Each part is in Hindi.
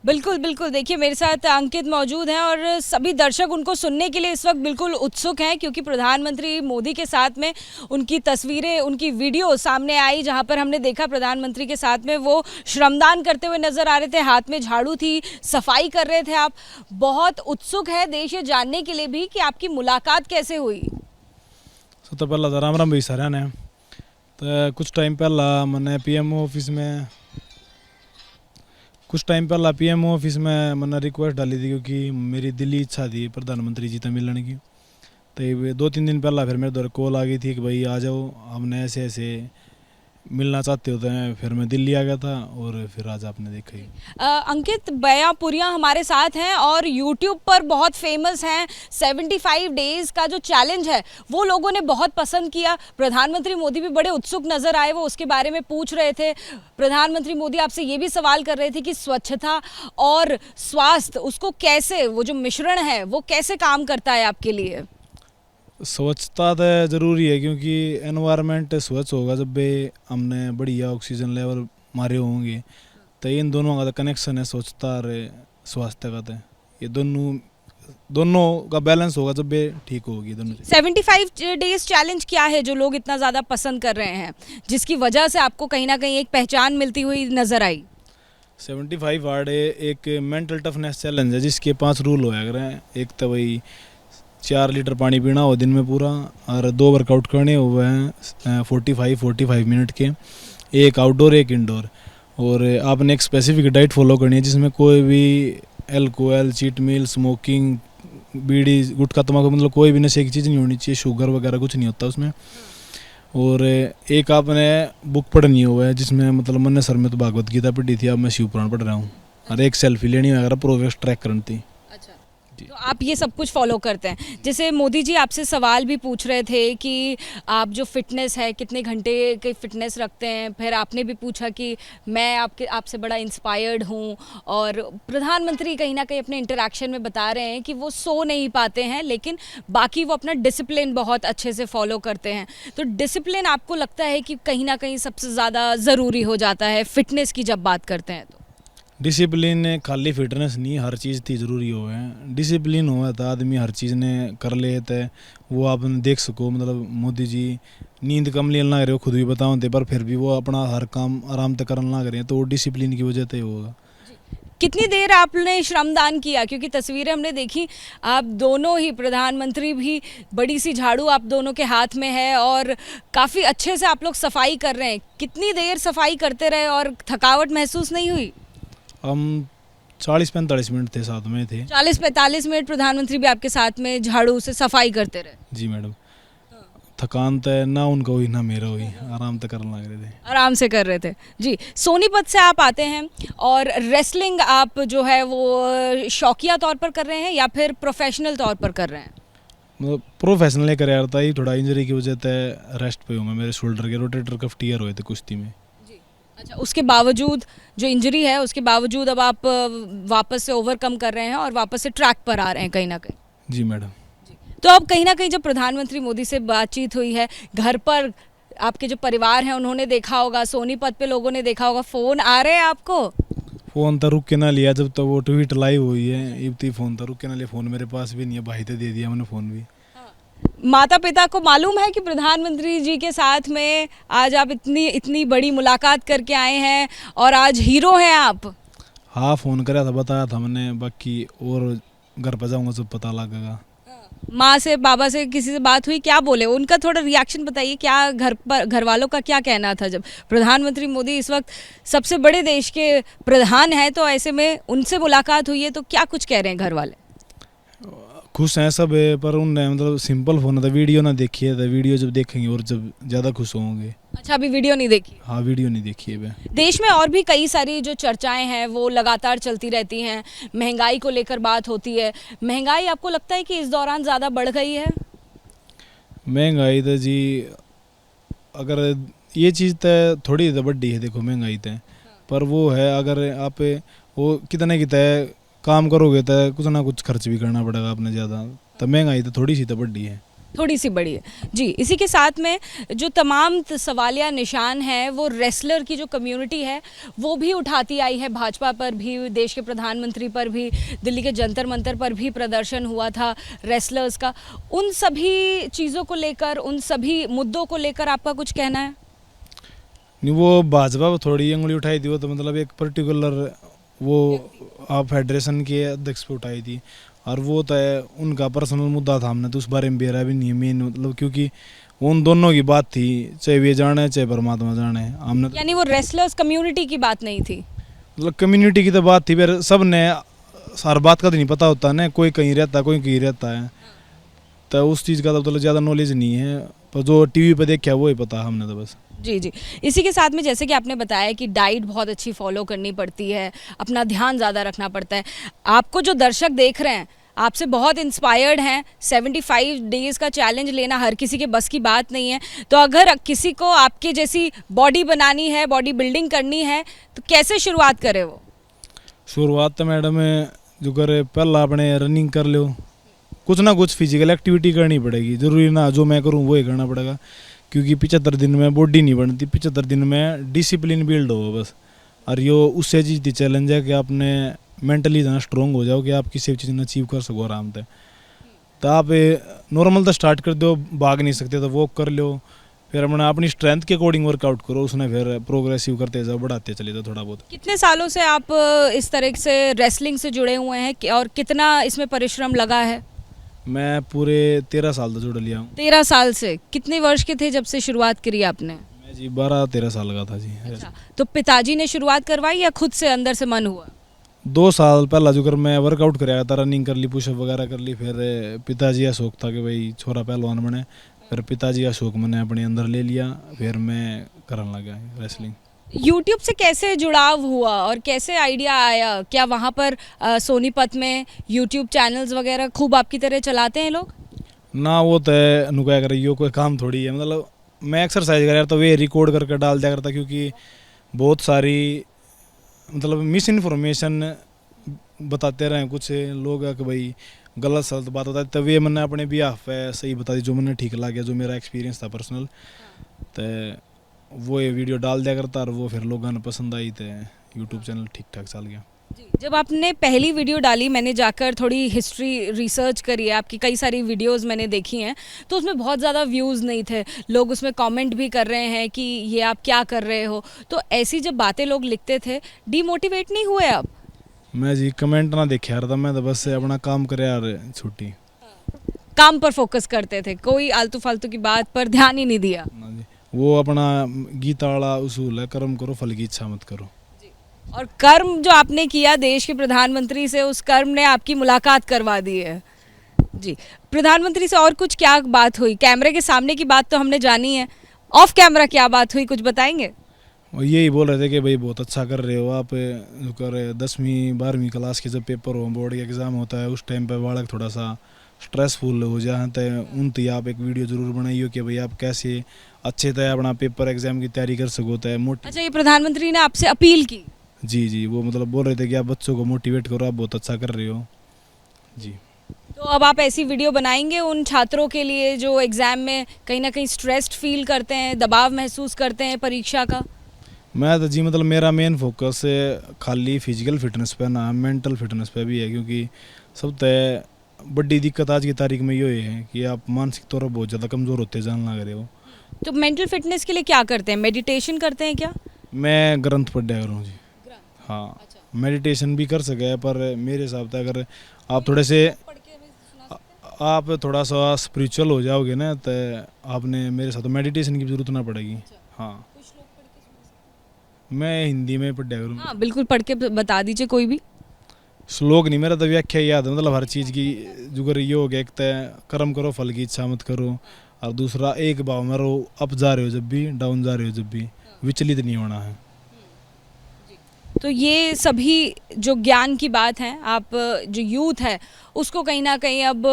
बिल्कुल, बिल्कुल। देखिए मेरे साथ अंकित मौजूद हैं और सभी दर्शक उनको सुनने के लिए इस वक़्त बिल्कुल उत्सुक हैं क्योंकि प्रधानमंत्री मोदी के साथ में उनकी तस्वीरें, उनकी वीडियो सामने आई जहाँ पर हमने देखा प्रधानमंत्री के साथ में वो श्रमदान करते हुए नज़र आ रहे थे, हाथ में झाड़ू थी, सफाई कर रहे थे आप। बहुत उत्सुक है देश ये जानने के लिए भी कि आपकी मुलाकात कैसे हुई? सब तो पहला तो राम राम भाई सारा ने। तो कुछ टाइम पहला पीएमओ ऑफिस में मैंने रिक्वेस्ट डाली थी क्योंकि मेरी दिल्ली इच्छा थी प्रधानमंत्री जी से मिलने की। तो ये 2-3 दिन पहला फिर मेरे द्वारा कॉल आ गई थी कि भाई आ जाओ, हमने ऐसे ऐसे मिलना चाहते होते हैं। फिर मैं दिल्ली आ गया था और फिर आज आपने देखा ही। अंकित बयापुरिया हमारे साथ हैं और यूट्यूब पर बहुत फेमस हैं। 75 डेज का जो चैलेंज है वो लोगों ने बहुत पसंद किया। प्रधानमंत्री मोदी भी बड़े उत्सुक नजर आए, वो उसके बारे में पूछ रहे थे। प्रधानमंत्री मोदी आपसे ये भी सवाल कर रहे थे कि स्वच्छता और स्वास्थ्य उसको कैसे, वो जो मिश्रण है वो कैसे काम करता है आपके लिए? स्वच्छता तो ज़रूरी है क्योंकि एनवायरनमेंट स्वच्छ होगा जब भी हमने बढ़िया ऑक्सीजन लेवल मारे होंगे। तो इन दोनों का तो कनेक्शन है, स्वच्छता और स्वास्थ्य का। तो ये दोनों का बैलेंस होगा जब भी ठीक होगी दोनों चीज़। 75 डेज चैलेंज क्या है जो लोग इतना ज़्यादा पसंद कर रहे हैं, जिसकी वजह से आपको कहीं ना कहीं एक पहचान मिलती हुई नजर आई? 75 वार्ड एक मेंटल टफनेस चैलेंज है जिसके 5 रूल होया करें। एक तो वही 4 लीटर पानी पीना हो दिन में पूरा, और 2 वर्कआउट करने हुए हैं 45 मिनट के, एक आउटडोर एक इंडोर। और आपने एक स्पेसिफिक डाइट फॉलो करनी है जिसमें कोई भी अल्कोहल, चीट मील, स्मोकिंग, बीड़ी, गुटखा, तम्बाकू, मतलब कोई भी नशे की चीज़ नहीं होनी चाहिए, शुगर वगैरह कुछ नहीं होता उसमें। और एक आपने बुक पढ़नी हुआ है जिसमें मतलब मैंने सर में तो भागवत गीता पढ़ी थी, अब मैं शिव पुराण पढ़ रहा हूँ। और एक सेल्फी लेनी वगैरह प्रोग्रेस ट्रैक करनी थी। तो आप ये सब कुछ फॉलो करते हैं। जैसे मोदी जी आपसे सवाल भी पूछ रहे थे कि आप जो फिटनेस है कितने घंटे की फिटनेस रखते हैं, फिर आपने भी पूछा कि मैं आपसे बड़ा इंस्पायर्ड हूँ। और प्रधानमंत्री कहीं ना कहीं अपने इंटरेक्शन में बता रहे हैं कि वो सो नहीं पाते हैं लेकिन बाकी वो अपना डिसिप्लिन बहुत अच्छे से फॉलो करते हैं। तो डिसिप्लिन आपको लगता है कि कहीं ना कहीं सबसे ज़्यादा ज़रूरी हो जाता है फिटनेस की जब बात करते हैं? तो डिसिप्लिन खाली फिटनेस नहीं, हर चीज़ थी ज़रूरी हो है। डिसिप्लिन हुआ था आदमी हर चीज़ ने कर ले थे। वो आपने देख सको, मतलब मोदी जी नींद कम लेना लग रहे हो खुद भी बताओ थे, पर फिर भी वो अपना हर काम आराम से करना लग रहे हैं। तो वो डिसिप्लिन की वजह से होगा। कितनी देर आपने श्रमदान किया? क्योंकि तस्वीरें हमने देखी, आप दोनों ही, प्रधानमंत्री भी, बड़ी सी झाड़ू आप दोनों के हाथ में है और काफ़ी अच्छे से आप लोग सफाई कर रहे हैं। कितनी देर सफाई करते रहे और थकावट महसूस नहीं हुई? हम 40-45 मिनट थे, साथ में थे। 40-45 मिनट प्रधानमंत्री भी आपके साथ में झाड़ू से सफाई करते रहे? जी मैडम। थकान तो ना उनका हुई ना मेरा हुई, आराम तो करने लग रहे थे। आराम से कर रहे थे जी। सोनीपत से आप आते हैं और रेसलिंग आप जो है वो शौकिया तौर पर कर रहे हैं या फिर प्रोफेशनल तौर पर कर रहे हैं? मतलब प्रोफेशनल कर रहा था, ही थोड़ा इंजरी की वजह से रेस्ट पे हूँ मैं। मेरे शोल्डर के रोटेटर कफ टीयर हुए थे कुश्ती में। अच्छा, उसके बावजूद जो इंजरी है उसके बावजूद अब आप वापस से ओवरकम कर रहे हैं और वापस से ट्रैक पर आ रहे हैं कहीं ना कहीं? जी मैडम। तो अब कहीं ना कहीं जब प्रधानमंत्री मोदी से बातचीत हुई है, घर पर आपके जो परिवार हैं उन्होंने देखा होगा, सोनीपत पे लोगों ने देखा होगा, फ़ोन आ रहे हैं आपको? फ़ोन तो रुक के ना लिया जब तो वो ट्वीट लाइव हुई है, इतनी फ़ोन तो रुक के ना लिया। फ़ोन मेरे पास भी नहीं है, भाई तो दे दिया मैंने फ़ोन भी। माता पिता को मालूम है कि प्रधानमंत्री जी के साथ में आज आप इतनी इतनी बड़ी मुलाकात करके आए हैं और आज हीरो हैं आप? हाँ, फ़ोन कराया था, बताया था मैंने, बाकी और घर पर जाऊँगा जब पता लगेगा। माँ से, बाबा से, किसी से बात हुई? क्या बोले? उनका थोड़ा रिएक्शन बताइए। क्या घर वालों का क्या कहना था जब प्रधानमंत्री मोदी इस वक्त सबसे बड़े देश के प्रधान हैं, तो ऐसे में उनसे मुलाकात हुई है तो क्या कुछ कह रहे हैं घर वाले? खुश हैं सब, पर उनने मतलब सिंपल फ़ोन था, वीडियो ना देखी है। तो वीडियो जब देखेंगे और जब ज़्यादा खुश होंगे। अच्छा, अभी वीडियो नहीं देखी? हाँ, वीडियो नहीं देखी है। देश में और भी कई सारी जो चर्चाएं हैं वो लगातार चलती रहती हैं। महंगाई को लेकर बात होती है। महंगाई आपको लगता है कि इस दौरान ज़्यादा बढ़ गई है? महंगाई तो जी, अगर ये चीज़ तो थोड़ी तो बड़ी है, देखो महंगाई तो, पर वो है अगर आप वो कितने की तय काम करोगे तो कुछ ना कुछ खर्च भी करना पड़ेगा आपने ज़्यादा। तो महंगाई तो थोड़ी सी तो बड़ी है। थोड़ी सी बड़ी है जी। इसी के साथ में जो तमाम सवालिया निशान हैं वो रेसलर की जो कम्युनिटी है वो भी उठाती आई है। भाजपा पर भी, देश के प्रधानमंत्री पर भी, दिल्ली के जंतर मंतर पर भी प्रदर्शन हुआ था रेसलर्स का। उन सभी चीज़ों को लेकर, उन सभी मुद्दों को लेकर आपका कुछ कहना है? नहीं, वो भाजपा पर थोड़ी उंगली उठाई थी, वो तो मतलब एक पर्टिकुलर वो आप फेडरेशन के अध्यक्ष पे उठाई थी, और वो तो है उनका पर्सनल मुद्दा था। हमने तो उस बारे में बेरा भी नहीं है मेन, मतलब क्योंकि उन दोनों की बात थी, चाहे वे जाने चाहे परमात्मा जाने। हमने यानी वो रेसलर्स कम्युनिटी की बात नहीं थी? मतलब कम्युनिटी की तो बात थी, फिर सब ने हर बात का तो नहीं पता होता ना, कोई कहीं रहता है कोई कहीं रहता है, तो उस चीज़ का तो मतलब ज़्यादा नॉलेज नहीं है, पर जो टीवी पे देखा वो ही पता है हमने तो बस। जी जी। इसी के साथ में जैसे कि आपने बताया कि डाइट बहुत अच्छी फॉलो करनी पड़ती है, अपना ध्यान ज़्यादा रखना पड़ता है। आपको जो दर्शक देख रहे हैं आपसे बहुत इंस्पायर्ड हैं। 75 डेज़ का चैलेंज लेना हर किसी के बस की बात नहीं है। तो अगर किसी को आपके जैसी बॉडी बनानी है, बॉडी बिल्डिंग करनी है, तो कैसे शुरुआत करे वो? शुरुआत तो मैडम जो करे पहला अपने रनिंग कर लो, कुछ ना कुछ फिजिकल एक्टिविटी करनी पड़ेगी, ज़रूरी ना जो मैं करूँ वो ही करना पड़ेगा, क्योंकि 75 दिन में बॉडी नहीं बनती, 75 दिन में डिसिप्लिन बिल्ड हो बस। और यो उससे जीती चैलेंज है कि आपने मेंटली इतना स्ट्रॉन्ग हो जाओ कि आप किसी भी चीज़ में अचीव कर सको आराम से। तो आप नॉर्मल तो स्टार्ट कर दो, भाग नहीं सकते तो वॉक कर लो, फिर अपना अपनी स्ट्रेंथ के अकॉर्डिंग वर्कआउट करो, उसने फिर प्रोग्रेसिव करते जाओ, बढ़ाते चले जाओ थोड़ा बहुत। कितने सालों से आप इस तरह से रेसलिंग से जुड़े हुए हैं और कितना इसमें परिश्रम लगा है? मैं पूरे 13 साल तो जुड़ लिया हूँ। 13 साल से? कितने वर्ष के थे जब से शुरुआत करी आपने? मैं जी 12-13 साल का था जी। अच्छा, तो पिताजी ने शुरुआत करवाई या खुद से अंदर से मन हुआ? 2 साल पहला जो कर मैं वर्कआउट कराया था, रनिंग कर ली, पुशअप वगैरह कर ली, फिर पिताजी का शौक था कि भाई छोरा पहलवान बने, फिर पिताजी का शौक मैंने अपने अंदर ले लिया, फिर मैं करने लगा रेसलिंग। यूट्यूब से कैसे जुड़ाव हुआ और कैसे आइडिया आया? क्या वहाँ पर सोनीपत में यूट्यूब चैनल्स वगैरह खूब आपकी तरह चलाते हैं लोग? ना वो तो नुकाया कर यो कोई काम थोड़ी है, मतलब मैं एक्सरसाइज कर तो वे रिकॉर्ड करके डाल दिया करता, क्योंकि बहुत सारी मतलब मिस इन्फॉर्मेशन बताते रहे कुछ लोग कि भाई गलत सलत बात होता है, तब ये मैंने अपने बिहाफ पे सही बता दी, जो मैंने ठीक लगा, जो मेरा एक्सपीरियंस था पर्सनल, तो वो ये वीडियो डाल दिया करता, और वो फिर लोगों ने पसंद आई, तो यूट्यूब चैनल ठीक ठाक चल गया। जी, जब आपने पहली वीडियो डाली, मैंने जाकर थोड़ी हिस्ट्री रिसर्च करी है, आपकी कई सारी वीडियोस मैंने देखी हैं, तो उसमें बहुत ज़्यादा व्यूज़ नहीं थे। लोग उसमें कमेंट भी कर रहे हैं कि ये आप क्या कर रहे हो। तो ऐसी जब बातें लोग लिखते थे, डीमोटिवेट नहीं हुए आप? मैं जी कमेंट ना देखा रहा था, मैं तो बस अपना काम करे यार, छुट्टी काम पर फोकस करते थे, कोई आलतू फालतू की बात पर ध्यान ही नहीं दिया? ना जी। वो अपना गीता वाला उसूल है, कर्म करो फल की इच्छा मत करो। और कर्म जो आपने किया देश के प्रधानमंत्री से, उस कर्म ने आपकी मुलाकात करवा दी है। जी, प्रधानमंत्री से और कुछ क्या बात हुई? कैमरे के सामने की बात तो हमने जानी है, ऑफ कैमरा क्या बात हुई, कुछ बताएंगे? और यही बोल रहे थे कि भाई बहुत अच्छा कर रहे हो आप, जो कर 10वीं 12वीं क्लास के जब पेपर हो, बोर्ड का एग्ज़ाम होता है, उस टाइम पे बालक थोड़ा सा स्ट्रेसफुल हो जाए, तो उन तो आप एक वीडियो ज़रूर बनाइयो कि भाई आप कैसे अच्छे तरह अपना पेपर एग्ज़ाम की तैयारी कर सको। तो अच्छा, ये प्रधानमंत्री ने आपसे अपील की? जी जी, वो मतलब बोल रहे थे कि आप बच्चों को मोटिवेट करो, आप बहुत अच्छा कर रहे हो जी। तो अब आप ऐसी वीडियो बनाएंगे उन छात्रों के लिए जो एग्ज़ाम में कहीं ना कहीं स्ट्रेस्ड फील करते हैं, दबाव महसूस करते हैं परीक्षा का? मैं तो जी मतलब मेरा मेन फोकस खाली फिजिकल फिटनेस पे ना, मेंटल फिटनेस पे भी है, क्योंकि सब तय बड़ी दिक्कत आज की तारीख में ये है कि आप मानसिक तौर पर बहुत ज़्यादा कमज़ोर होते जान लग रहे हो। तो मेंटल फिटनेस के लिए क्या करते हैं? मेडिटेशन करते हैं क्या? मैं ग्रंथ पढ़ा करूँ जी। हाँ, मेडिटेशन भी कर सके, पर मेरे हिसाब से अगर आप थोड़े से आप थोड़ा सा स्पिरिचुअल हो जाओगे ना, तो आपने मेरे साथ मेडिटेशन की ज़रूरत ना पड़ेगी। हाँ, मैं हिंदी में पढ़ा करूँ। हाँ बिल्कुल, पढ़ के बता दीजिए कोई भी श्लोक नहीं, मेरा तो व्याख्या याद है, मतलब हर चीज़ की जुगर ये हो गया, एक तो कर्म करो फल की इच्छा मत करो, और दूसरा एक भाव में रहो, अप जा रहे हो जब भी, डाउन जा रहे हो जब भी, विचलित नहीं होना है। तो ये सभी जो ज्ञान की बात है, आप जो यूथ है उसको कहीं ना कहीं अब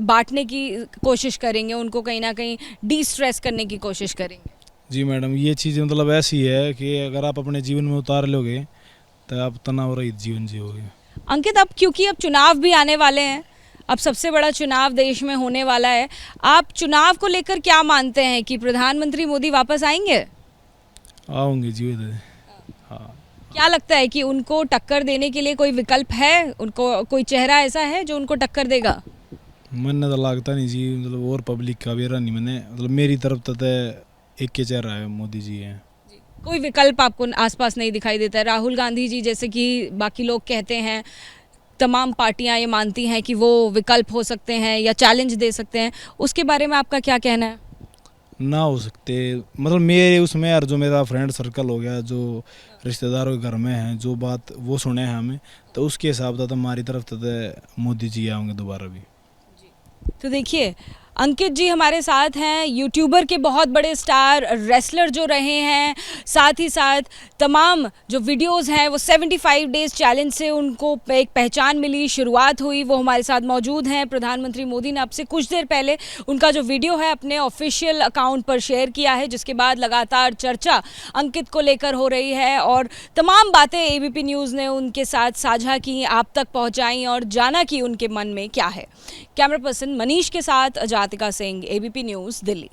बांटने की कोशिश करेंगे, उनको कहीं ना कहीं डी स्ट्रेस करने की कोशिश करेंगे? जी मैडम, ये चीज़ मतलब ऐसी है कि अगर आप अपने जीवन में उतार लोगे तो आप तनाव रहित जीवन जियोगे। अंकित, अब क्योंकि अब चुनाव भी आने वाले हैं, अब सबसे बड़ा चुनाव देश में होने वाला है, आप चुनाव को लेकर क्या मानते हैं कि प्रधानमंत्री मोदी वापस आएंगे? आऊँगे जी उधर। हाँ, क्या लगता है कि उनको टक्कर देने के लिए कोई विकल्प है, उनको कोई चेहरा ऐसा है जो उनको टक्कर देगा? मन तो लगता नहीं जी, मतलब और पब्लिक का भी नहीं मैंने, मतलब मेरी तरफ तो एक के चेहरा है, मोदी जी हैं। कोई विकल्प आपको आसपास नहीं दिखाई देता है? राहुल गांधी जी जैसे कि बाकी लोग कहते हैं, तमाम पार्टियां ये मानती हैं कि वो विकल्प हो सकते हैं या चैलेंज दे सकते हैं, उसके बारे में आपका क्या कहना है? ना हो सकते, मतलब मेरे उसमें यार जो मेरा फ्रेंड सर्कल हो गया, जो रिश्तेदारों के घर में हैं, जो बात वो सुने हैं हमें, तो उसके हिसाब से तो हमारी तरफ तो मोदी जी आएंगे दोबारा भी। तो देखिए, अंकित जी हमारे साथ हैं, यूट्यूबर के बहुत बड़े स्टार, रेसलर जो रहे हैं, साथ ही साथ तमाम जो वीडियोस हैं वो 75 डेज चैलेंज से उनको एक पहचान मिली, शुरुआत हुई। वो हमारे साथ मौजूद हैं। प्रधानमंत्री मोदी ने आपसे कुछ देर पहले उनका जो वीडियो है अपने ऑफिशियल अकाउंट पर शेयर किया है, जिसके बाद लगातार चर्चा अंकित को लेकर हो रही है और तमाम बातें एबीपी न्यूज़ ने उनके साथ साझा की, आप तक पहुँचाई और जाना कि उनके मन में क्या है। कैमरा पर्सन मनीष के साथ अजातिका सिंह, एबीपी न्यूज़, दिल्ली।